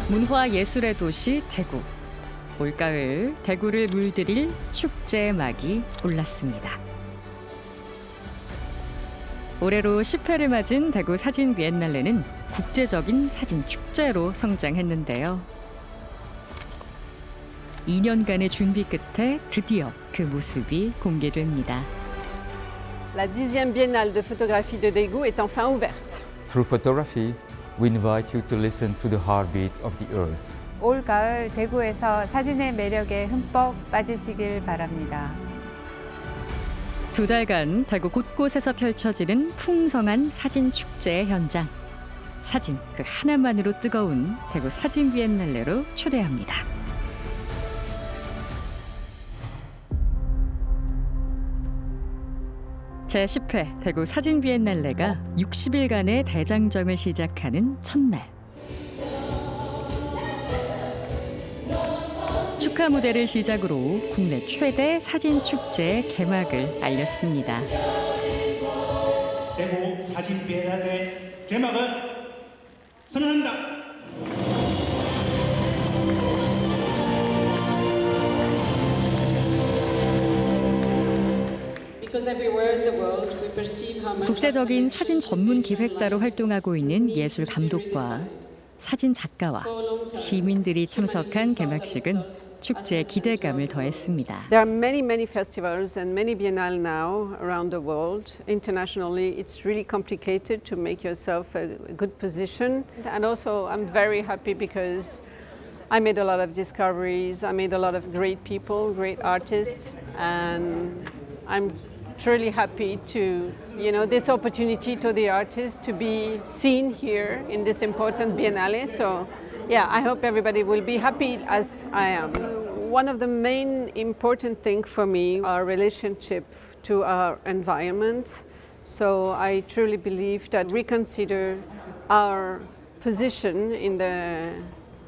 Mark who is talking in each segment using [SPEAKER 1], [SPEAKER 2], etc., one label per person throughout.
[SPEAKER 1] 문화예술의 도시 대구. 올가을 대구를 물들일 축제막이 올랐습니다. 올해로 10회를 맞은 대구 사진 비엔날레는 국제적인 사진 축제로 성장했는데요. 2년간의 준비 끝에 드디어 그 모습이 공개됩니다.
[SPEAKER 2] La 10e Biennale de photographie de Daegu est enfin ouverte.
[SPEAKER 3] Through photography, we invite you to listen to the heartbeat of the earth.
[SPEAKER 4] 올 가을 대구에서 사진의 매력에 흠뻑 빠지시길 바랍니다.
[SPEAKER 1] 2달간 대구 곳곳에서 펼쳐지는 풍성한 사진 축제의 현장. 사진 그 하나만으로 뜨거운 대구 사진 비엔날레로 초대합니다. 제10회 대구 사진 비엔날레가 60일간의 대장정을 시작하는 첫날. 축하 무대를 시작으로 국내 최대 사진 축제의 개막을 알렸습니다.
[SPEAKER 5] 대구 사진 비엔날레 개막을 선언합니다.
[SPEAKER 1] 국제적인 사진 전문 기획자로 활동하고 있는 예술 감독과 사진 작가와 시민들이 참석한 개막식은 축제의 기대감을 더했습니다.
[SPEAKER 2] There are many festivals and many biennale now around the world. Internationally, it's really complicated to make yourself a good position. And also, I'm very happy because I made a lot of discoveries. I made a lot of great people, great artists, and I'm truly happy to, this opportunity to the artists to be seen here in this important biennale. So, yeah, I hope everybody will be happy as I am. One of the main important things for me, our relationship to our environment. So I truly believe that we consider our position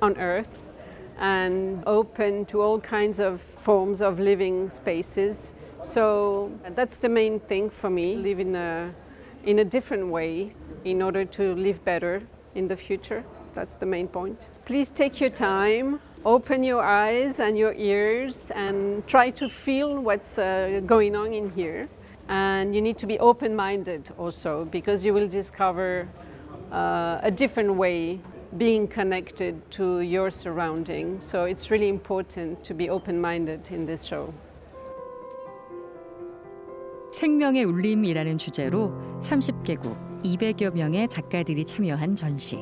[SPEAKER 2] on Earth and open to all kinds of forms of living spaces. So that's the main thing for me, live in a different way in order to live better in the future. That's the main point. Please take your time, open your eyes and your ears and try to feel what's going on in here. And you need to be open-minded also because you will discover a different way being connected to your surroundings. So it's really important to be open-minded in this show.
[SPEAKER 1] 생명의 울림이라는 주제로 30개국 200여 명의 작가들이 참여한 전시.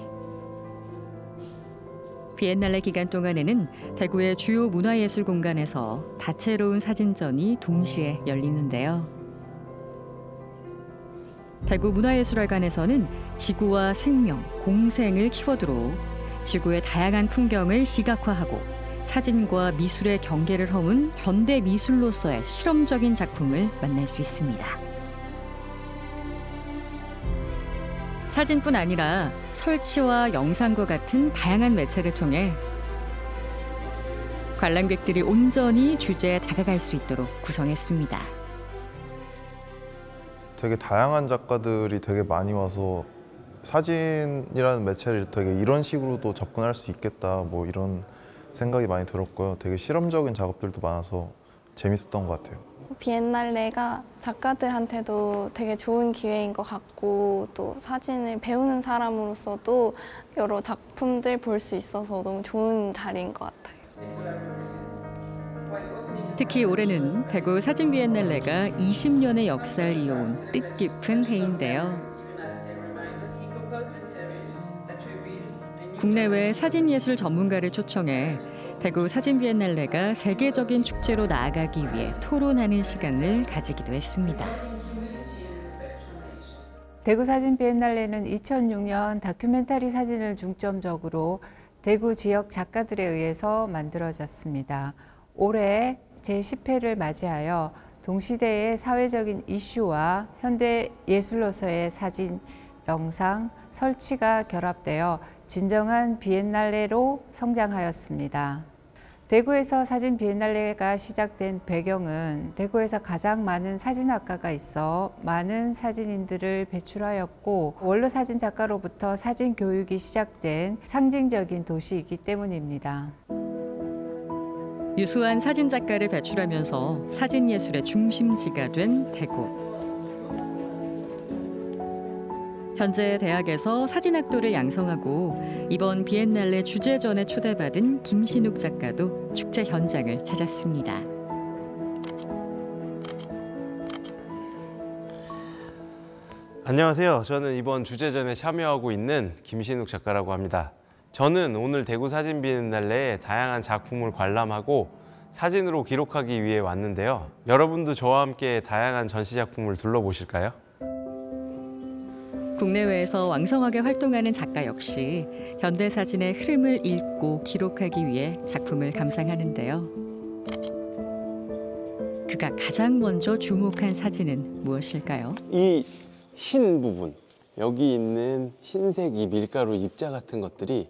[SPEAKER 1] 비엔날레 기간 동안에는 대구의 주요 문화예술 공간에서 다채로운 사진전이 동시에 열리는데요. 대구 문화예술회관에서는 지구와 생명, 공생을 키워드로 지구의 다양한 풍경을 시각화하고 사진과 미술의 경계를 허문 현대 미술로서의 실험적인 작품을 만날 수 있습니다. 사진뿐 아니라 설치와 영상과 같은 다양한 매체를 통해 관람객들이 온전히 주제에 다가갈 수 있도록 구성했습니다.
[SPEAKER 6] 되게 다양한 작가들이 되게 많이 와서 사진이라는 매체를 되게 이런 식으로도 접근할 수 있겠다 뭐 이런 생각이 많이 들었고요. 되게 실험적인 작업들도 많아서 재밌었던 것 같아요.
[SPEAKER 7] 비엔날레가 작가들한테도 되게 좋은 기회인 것 같고 또 사진을 배우는 사람으로서도 여러 작품들 볼 수 있어서 너무 좋은 자리인 것 같아요.
[SPEAKER 1] 특히 올해는 대구 사진 비엔날레가 20년의 역사를 이어온 뜻깊은 해인데요. 국내외 사진예술 전문가를 초청해 대구 사진 비엔날레가 세계적인 축제로 나아가기 위해 토론하는 시간을 가지기도 했습니다.
[SPEAKER 4] 대구 사진 비엔날레는 2006년 다큐멘터리 사진을 중점적으로 대구 지역 작가들에 의해서 만들어졌습니다. 올해 제10회를 맞이하여 동시대의 사회적인 이슈와 현대 예술로서의 사진, 영상, 설치가 결합되어 진정한 비엔날레로 성장하였습니다. 대구에서 사진 비엔날레가 시작된 배경은 대구에서 가장 많은 사진학과가 있어 많은 사진인들을 배출하였고 원로 사진 작가로부터 사진 교육이 시작된 상징적인 도시이기 때문입니다.
[SPEAKER 1] 유수한 사진 작가를 배출하면서 사진 예술의 중심지가 된 대구. 현재 대학에서 사진학도를 양성하고 이번 비엔날레 주제전에 초대받은 김신욱 작가도 축제 현장을 찾았습니다.
[SPEAKER 8] 안녕하세요. 저는 이번 주제전에 참여하고 있는 김신욱 작가라고 합니다. 저는 오늘 대구 사진 비엔날레에 다양한 작품을 관람하고 사진으로 기록하기 위해 왔는데요. 여러분도 저와 함께 다양한 전시 작품을 둘러보실까요?
[SPEAKER 1] 국내외에서 왕성하게 활동하는 작가 역시 현대사진의 흐름을 읽고 기록하기 위해 작품을 감상하는데요. 그가 가장 먼저 주목한 사진은 무엇일까요?
[SPEAKER 8] 이 흰 부분, 여기 있는 흰색 이 밀가루 입자 같은 것들이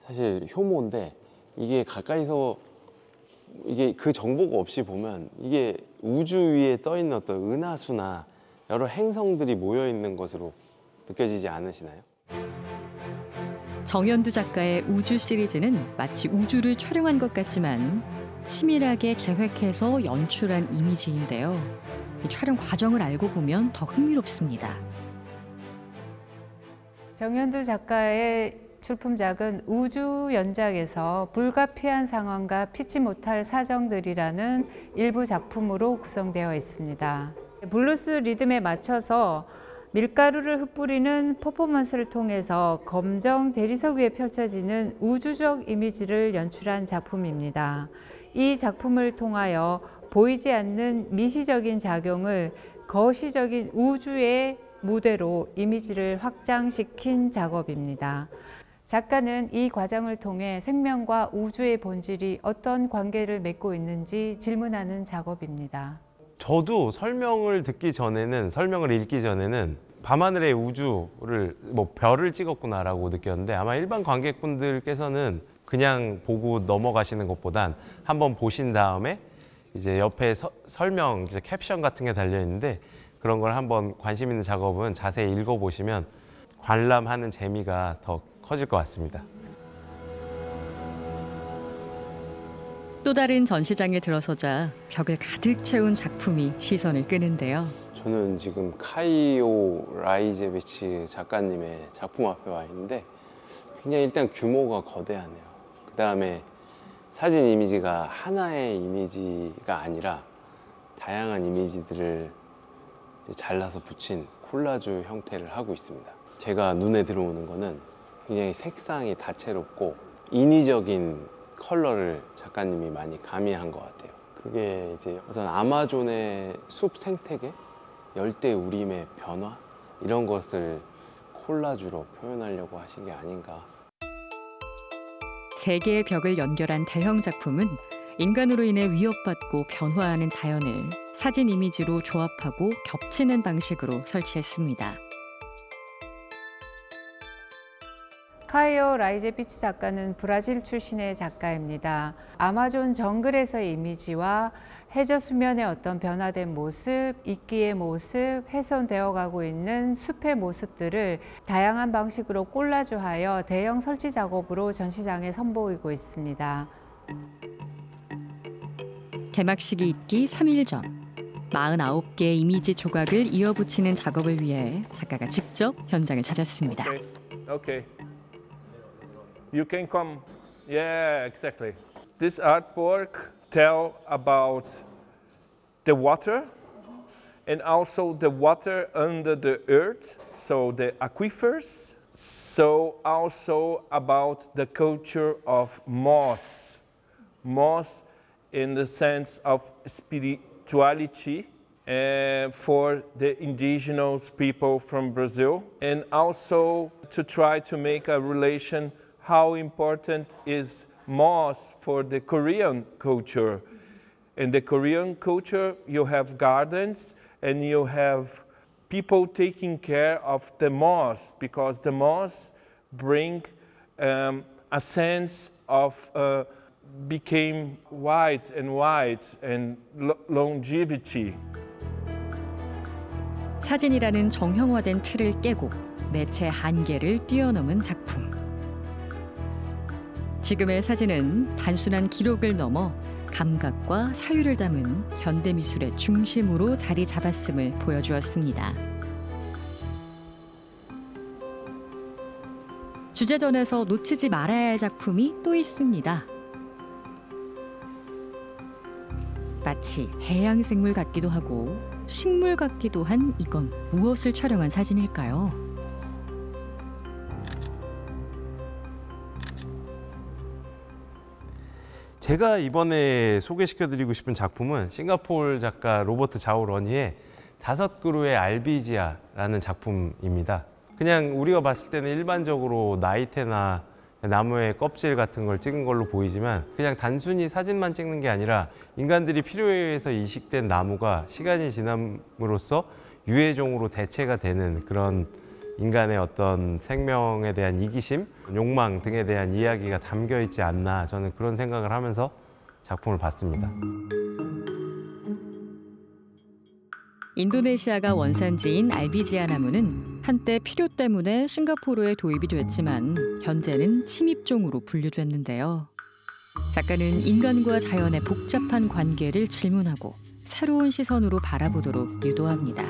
[SPEAKER 8] 사실 효모인데 이게 가까이서 이게 그 정보가 없이 보면 이게 우주 위에 떠 있는 어떤 은하수나 여러 행성들이 모여 있는 것으로 느껴지지 않으시나요?
[SPEAKER 1] 정현두 작가의 우주 시리즈는 마치 우주를 촬영한 것 같지만 치밀하게 계획해서 연출한 이미지인데요. 이 촬영 과정을 알고 보면 더 흥미롭습니다.
[SPEAKER 4] 정현두 작가의 출품작은 우주 연작에서 불가피한 상황과 피치 못할 사정들이라는 일부 작품으로 구성되어 있습니다. 블루스 리듬에 맞춰서 밀가루를 흩뿌리는 퍼포먼스를 통해서 검정 대리석 위에 펼쳐지는 우주적 이미지를 연출한 작품입니다. 이 작품을 통하여 보이지 않는 미시적인 작용을 거시적인 우주의 무대로 이미지를 확장시킨 작업입니다. 작가는 이 과정을 통해 생명과 우주의 본질이 어떤 관계를 맺고 있는지 질문하는 작업입니다.
[SPEAKER 8] 저도 설명을 읽기 전에는 밤하늘의 우주를 별을 찍었구나라고 느꼈는데 아마 일반 관객분들께서는 그냥 보고 넘어가시는 것보단 한번 보신 다음에 이제 옆에 설명, 캡션 같은 게 달려 있는데 그런 걸 한번 관심 있는 작업은 자세히 읽어보시면 관람하는 재미가 더 커질 것 같습니다.
[SPEAKER 1] 또 다른 전시장에 들어서자 벽을 가득 채운 작품이 시선을 끄는데요.
[SPEAKER 8] 저는 지금 카이오 라이제비치 작가님의 작품 앞에 와 있는데 굉장히 일단 규모가 거대하네요. 그 다음에 사진 이미지가 하나의 이미지가 아니라 다양한 이미지들을 잘라서 붙인 콜라주 형태를 하고 있습니다. 제가 눈에 들어오는 거는 굉장히 색상이 다채롭고 인위적인 컬러를 작가님이 많이 가미한 것 같아요. 그게 이제 어떤 아마존의 숲 생태계, 열대 우림의 변화 이런 것을 콜라주로 표현하려고 하신 게 아닌가.
[SPEAKER 1] 세 개의 벽을 연결한 대형 작품은 인간으로 인해 위협받고 변화하는 자연을 사진 이미지로 조합하고 겹치는 방식으로 설치했습니다.
[SPEAKER 4] 카이오 라이제비치 작가는 브라질 출신의 작가입니다. 아마존 정글에서의 이미지와 해저 수면의 어떤 변화된 모습, 이끼의 모습, 훼손되어 가고 있는 숲의 모습들을 다양한 방식으로 콜라주하여 대형 설치 작업으로 전시장에 선보이고 있습니다.
[SPEAKER 1] 개막식이 있기 3일 전 49개의 이미지 조각을 이어붙이는 작업을 위해 작가가 직접 현장을 찾았습니다.
[SPEAKER 9] Okay. You can come. Yeah, exactly. This artwork tell about the water and also the water under the earth, so the aquifers. So also about the culture of moss. Moss in the sense of spirituality for the indigenous people from Brazil, and also to try to make a relation how important is moss for the Korean culture. In the Korean culture, you have gardens and you have people taking care of the moss because the moss bring a sense of became white and longevity.
[SPEAKER 1] 사진이라는 정형화된 틀을 깨고 매체 한계를 뛰어넘은 작품. 지금의 사진은 단순한 기록을 넘어 감각과 사유를 담은 현대미술의 중심으로 자리 잡았음을 보여주었습니다. 주제전에서 놓치지 말아야 할 작품이 또 있습니다. 마치 해양생물 같기도 하고 식물 같기도 한 이건 무엇을 촬영한 사진일까요?
[SPEAKER 10] 제가 이번에 소개시켜드리고 싶은 작품은 싱가포르 작가 로버트 자오 러니의 5그루의 알비지아라는 작품입니다. 그냥 우리가 봤을 때는 일반적으로 나이테나 나무의 껍질 같은 걸 찍은 걸로 보이지만 그냥 단순히 사진만 찍는 게 아니라 인간들이 필요에 의해서 이식된 나무가 시간이 지남으로써 유해종으로 대체가 되는 그런 인간의 어떤 생명에 대한 이기심, 욕망 등에 대한 이야기가 담겨 있지 않나 저는 그런 생각을 하면서 작품을 봤습니다.
[SPEAKER 1] 인도네시아가 원산지인 알비지아 나무는 한때 필요 때문에 싱가포르에 도입이 됐지만 현재는 침입종으로 분류됐는데요. 작가는 인간과 자연의 복잡한 관계를 질문하고 새로운 시선으로 바라보도록 유도합니다.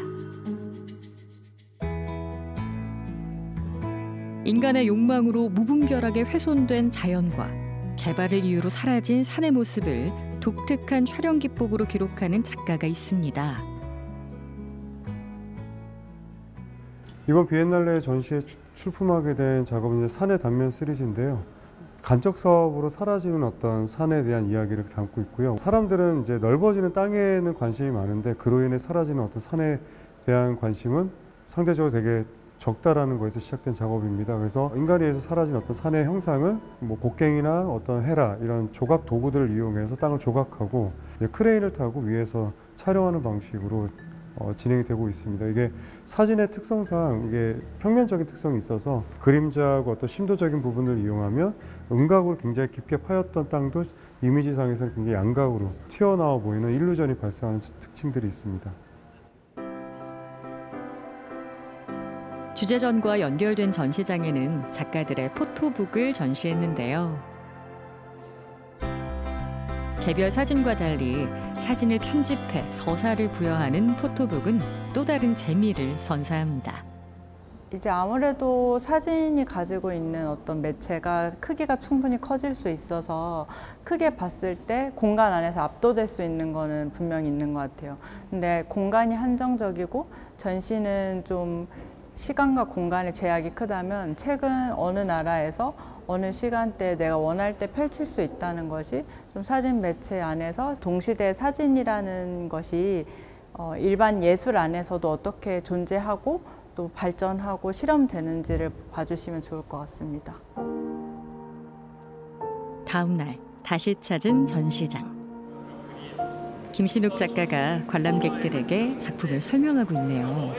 [SPEAKER 1] 인간의 욕망으로 무분별하게 훼손된 자연과 개발을 이유로 사라진 산의 모습을 독특한 촬영 기법으로 기록하는 작가가 있습니다.
[SPEAKER 11] 이번 비엔날레 전시에 출품하게 된 작업은 이제 산의 단면 시리즈인데요. 간접 사업으로 사라지는 어떤 산에 대한 이야기를 담고 있고요. 사람들은 이제 넓어지는 땅에는 관심이 많은데 그로 인해 사라지는 어떤 산에 대한 관심은 상대적으로 되게 적다라는 거에서 시작된 작업입니다. 그래서 인간에 의해서 사라진 어떤 산의 형상을 뭐 곡괭이나 어떤 헤라 이런 조각 도구들을 이용해서 땅을 조각하고 크레인을 타고 위에서 촬영하는 방식으로 진행이 되고 있습니다. 이게 사진의 특성상 이게 평면적인 특성이 있어서 그림자하고 어떤 심도적인 부분을 이용하면 음각으로 굉장히 깊게 파였던 땅도 이미지상에서는 굉장히 양각으로 튀어나와 보이는 일루전이 발생하는 특징들이 있습니다.
[SPEAKER 1] 주제전과 연결된 전시장에는 작가들의 포토북을 전시했는데요. 개별 사진과 달리 사진을 편집해 서사를 부여하는 포토북은 또 다른 재미를 선사합니다.
[SPEAKER 12] 이제 아무래도 사진이 가지고 있는 어떤 매체가 크기가 충분히 커질 수 있어서 크게 봤을 때 공간 안에서 압도될 수 있는 거는 분명히 있는 것 같아요. 근데 공간이 한정적이고 전시는 좀 시간과 공간의 제약이 크다면 책은 어느 나라에서 어느 시간대에 내가 원할 때 펼칠 수 있다는 것이 좀 사진 매체 안에서 동시대 사진이라는 것이 일반 예술 안에서도 어떻게 존재하고 또 발전하고 실험되는지를 봐주시면 좋을 것 같습니다.
[SPEAKER 1] 다음 날 다시 찾은 전시장. 김신욱 작가가 관람객들에게 작품을 설명하고 있네요.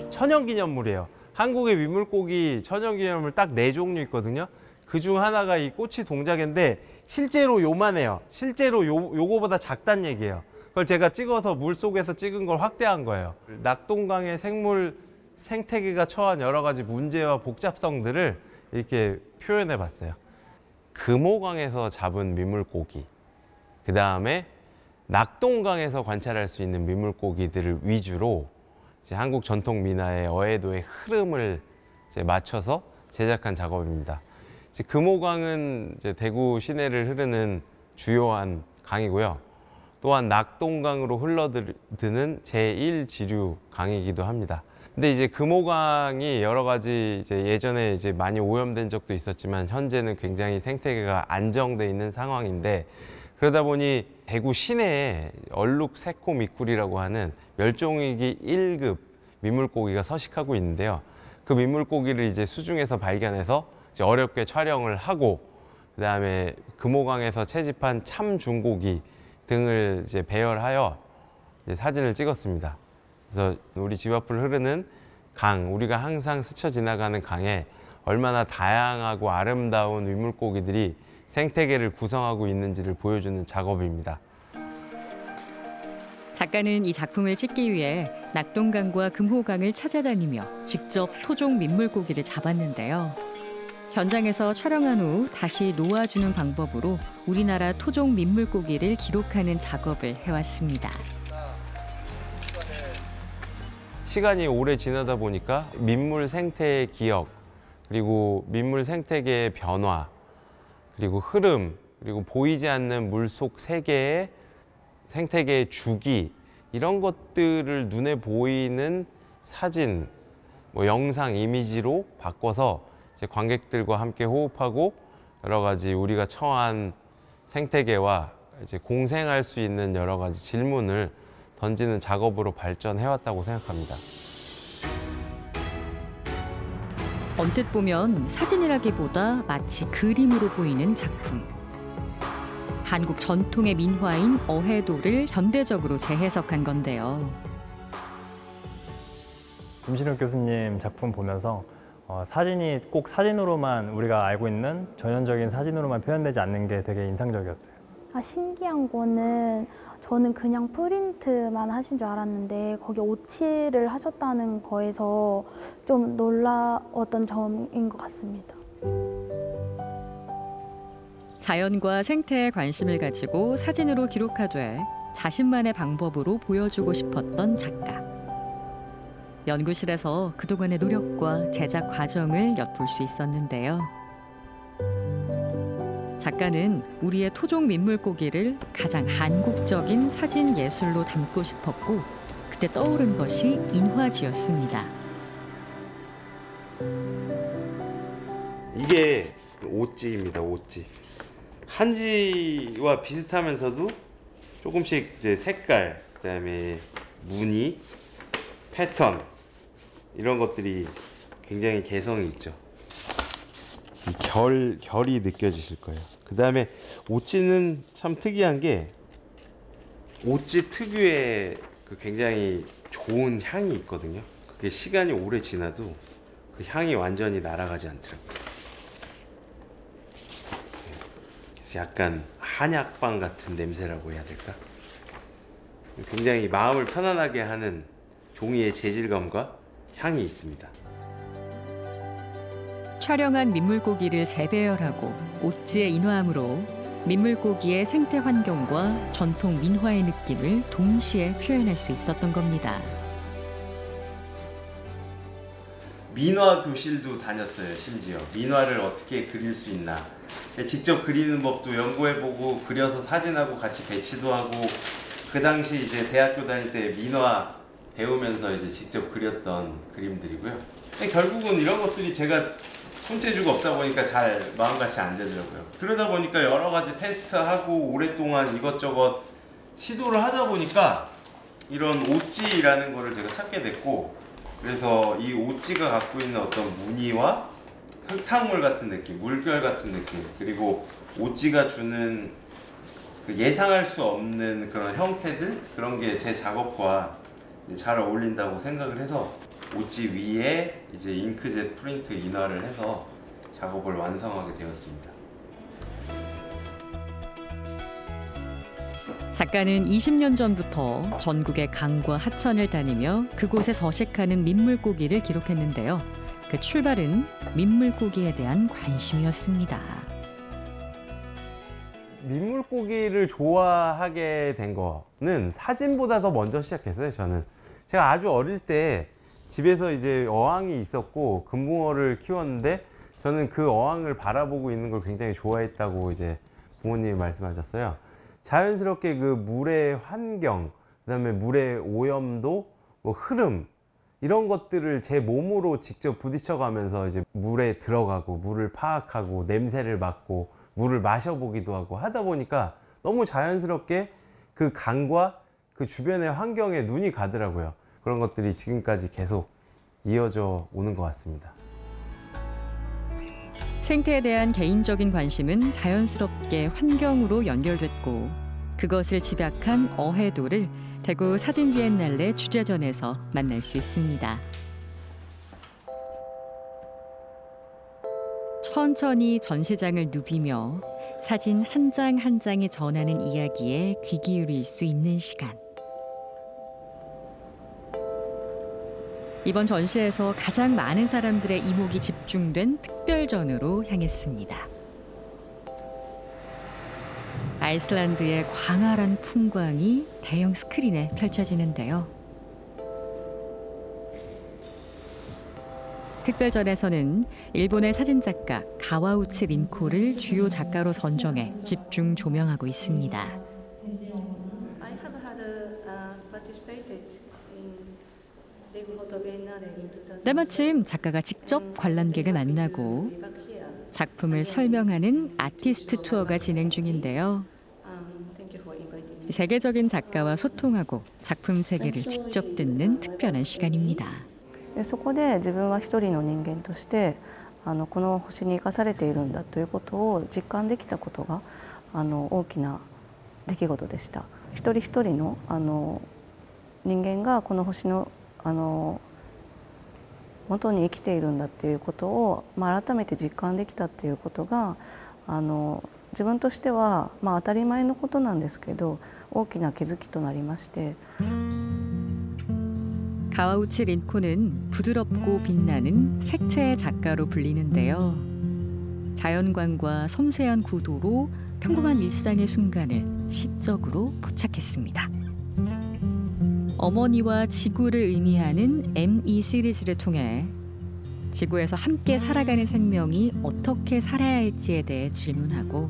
[SPEAKER 10] 천연기념물이에요. 한국의 위물고기 천연기념물 딱 4종류 있거든요. 그중 하나가 이 꼬치 동작인데 실제로 요만해요. 실제로 요거보다 작단 얘기예요. 그걸 제가 찍어서 물속에서 찍은 걸 확대한 거예요. 낙동강의 생물 생태계가 처한 여러 가지 문제와 복잡성들을 이렇게 표현해 봤어요. 금호강에서 잡은 민물고기, 그 다음에 낙동강에서 관찰할 수 있는 민물고기들을 위주로 이제 한국 전통 민화의 어해도의 흐름을 이제 맞춰서 제작한 작업입니다. 이제 금호강은 이제 대구 시내를 흐르는 주요한 강이고요. 또한 낙동강으로 흘러드는 제1지류 강이기도 합니다. 근데 이제 금호강이 여러 가지 이제 예전에 이제 많이 오염된 적도 있었지만 현재는 굉장히 생태계가 안정돼 있는 상황인데 그러다 보니 대구 시내에 얼룩 새코 미꾸리라고 하는 멸종위기 1급 민물고기가 서식하고 있는데요. 그 민물고기를 이제 수중에서 발견해서 이제 어렵게 촬영을 하고 그다음에 금호강에서 채집한 참중고기 등을 이제 배열하여 이제 사진을 찍었습니다. 그래서 우리 집 앞을 흐르는 강, 우리가 항상 스쳐 지나가는 강에 얼마나 다양하고 아름다운 민물고기들이 생태계를 구성하고 있는지를 보여주는 작업입니다.
[SPEAKER 1] 작가는 이 작품을 찍기 위해 낙동강과 금호강을 찾아다니며 직접 토종 민물고기를 잡았는데요. 현장에서 촬영한 후 다시 놓아주는 방법으로 우리나라 토종 민물고기를 기록하는 작업을 해왔습니다.
[SPEAKER 10] 시간이 오래 지나다 보니까 민물 생태의 기억, 그리고 민물 생태계의 변화, 그리고 흐름, 그리고 보이지 않는 물속 세계의 생태계의 주기, 이런 것들을 눈에 보이는 사진, 영상, 이미지로 바꿔서 이제 관객들과 함께 호흡하고 여러 가지 우리가 처한 생태계와 이제 공생할 수 있는 여러 가지 질문을 던지는 작업으로 발전해왔다고 생각합니다.
[SPEAKER 1] 언뜻 보면 사진이라기보다 마치 그림으로 보이는 작품. 한국 전통의 민화인 어해도를 현대적으로 재해석한 건데요.
[SPEAKER 13] 김신욱 교수님 작품 보면서 사진이 꼭 사진으로만 우리가 알고 있는 전형적인 사진으로만 표현되지 않는 게 되게 인상적이었어요.
[SPEAKER 14] 신기한 거는 저는 그냥 프린트만 하신 줄 알았는데 거기 오치를 하셨다는 거에서 좀 놀라웠던 점인 것 같습니다.
[SPEAKER 1] 자연과 생태에 관심을 가지고 사진으로 기록하되 자신만의 방법으로 보여주고 싶었던 작가. 연구실에서 그동안의 노력과 제작 과정을 엿볼 수 있었는데요. 작가는 우리의 토종 민물고기를 가장 한국적인 사진 예술로 담고 싶었고 그때 떠오른 것이 인화지였습니다.
[SPEAKER 10] 이게 오찌입니다. 오찌. 한지와 비슷하면서도 조금씩 이제 색깔, 그다음에 무늬, 패턴 이런 것들이 굉장히 개성이 있죠. 이 결이 느껴지실 거예요. 그다음에 오찌는 참 특이한 게 오찌 특유의 그 굉장히 좋은 향이 있거든요. 그게 시간이 오래 지나도 그 향이 완전히 날아가지 않더라고요. 그래서 약간 한약방 같은 냄새라고 해야 될까? 굉장히 마음을 편안하게 하는 종이의 재질감과 향이 있습니다.
[SPEAKER 1] 촬영한 민물고기를 재배열하고 오찌에 인화함으로 민물고기의 생태 환경과 전통 민화의 느낌을 동시에 표현할 수 있었던 겁니다.
[SPEAKER 10] 민화 교실도 다녔어요. 심지어 민화를 어떻게 그릴 수 있나 직접 그리는 법도 연구해보고 그려서 사진하고 같이 배치도 하고 그 당시 이제 대학교 다닐 때 민화 배우면서 이제 직접 그렸던 그림들이고요. 결국은 이런 것들이 제가 손재주가 없다 보니까 잘 마음같이 안 되더라고요. 그러다 보니까 여러 가지 테스트하고 오랫동안 이것저것 시도를 하다 보니까 이런 오찌라는 거를 제가 찾게 됐고, 그래서 이 오찌가 갖고 있는 어떤 무늬와 흙탕물 같은 느낌, 물결 같은 느낌, 그리고 오찌가 주는 그 예상할 수 없는 그런 형태들, 그런 게 제 작업과 잘 어울린다고 생각을 해서 오찌 위에 이제 잉크젯 프린트 인화를 해서 작업을 완성하게 되었습니다.
[SPEAKER 1] 작가는 20년 전부터 전국의 강과 하천을 다니며 그곳에 서식하는 민물고기를 기록했는데요. 그 출발은 민물고기에 대한 관심이었습니다.
[SPEAKER 10] 민물고기를 좋아하게 된 거는 사진보다 더 먼저 시작했어요. 저는 제가 아주 어릴 때 집에서 이제 어항이 있었고 금붕어를 키웠는데 저는 그 어항을 바라보고 있는 걸 굉장히 좋아했다고 이제 부모님이 말씀하셨어요. 자연스럽게 그 물의 환경, 그다음에 물의 오염도, 뭐 흐름 이런 것들을 제 몸으로 직접 부딪혀가면서 이제 물에 들어가고 물을 파악하고 냄새를 맡고 물을 마셔보기도 하고 하다 보니까 너무 자연스럽게 그 강과 그 주변의 환경에 눈이 가더라고요. 그런 것들이 지금까지 계속 이어져 오는 것 같습니다.
[SPEAKER 1] 생태에 대한 개인적인 관심은 자연스럽게 환경으로 연결됐고 그것을 집약한 어해도를 대구 사진 비엔날레 주제전에서 만날 수 있습니다. 천천히 전시장을 누비며 사진 한 장 한 장이 전하는 이야기에 귀 기울일 수 있는 시간. 이번 전시에서 가장 많은 사람들의 이목이 집중된 특별전으로 향했습니다. 아이슬란드의 광활한 풍광이 대형 스크린에 펼쳐지는데요. 특별전에서는 일본의 사진작가 가와우치 린코를 주요 작가로 선정해 집중 조명하고 있습니다. 때마침 작가가 직접 관람객을 만나고 작품을 설명하는 아티스트 투어가 진행 중인데요. 세계적인 작가와 소통하고 작품 세계를 직접 듣는 특별한 시간입니다.
[SPEAKER 15] そこで自分は一人の人間としてこの星に生かされているんだということを実感できたことが大きな出来事でした。一人一人の人間がこの星の元に生きているんだっていうことを、改めて実感できたっていうことが自分としては、当たり前のことなんですけど大きな気づきとなりまして。
[SPEAKER 1] 가와우치 린코는 부드럽고 빛나는 색채의 작가로 불리는데요. 자연광과 섬세한 구도로 평범한 일상의 순간을 시적으로 포착했습니다. 어머니와 지구를 의미하는 ME 시리즈를 통해 지구에서 함께 살아가는 생명이 어떻게 살아야 할지에 대해 질문하고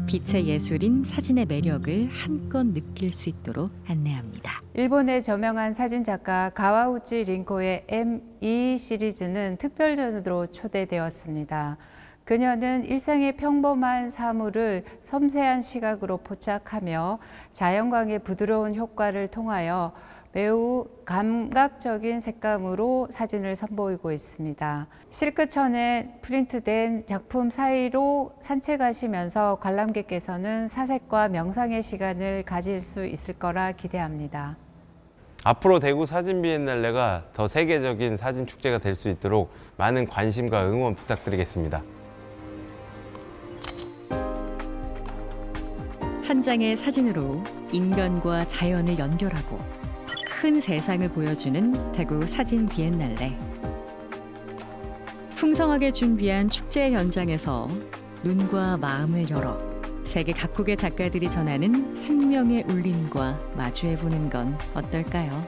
[SPEAKER 1] 빛의 예술인 사진의 매력을 한껏 느낄 수 있도록 안내합니다.
[SPEAKER 4] 일본의 저명한 사진작가 가와우치 린코의 ME 시리즈는 특별전으로 초대되었습니다. 그녀는 일상의 평범한 사물을 섬세한 시각으로 포착하며 자연광의 부드러운 효과를 통하여 매우 감각적인 색감으로 사진을 선보이고 있습니다. 실크천에 프린트된 작품 사이로 산책하시면서 관람객께서는 사색과 명상의 시간을 가질 수 있을 거라 기대합니다.
[SPEAKER 10] 앞으로 대구 사진 비엔날레가 더 세계적인 사진 축제가 될 수 있도록 많은 관심과 응원 부탁드리겠습니다.
[SPEAKER 1] 한 장의 사진으로 인간과 자연을 연결하고 큰 세상을 보여주는 대구 사진 비엔날레. 풍성하게 준비한 축제 현장에서 눈과 마음을 열어 세계 각국의 작가들이 전하는 생명의 울림과 마주해보는 건 어떨까요?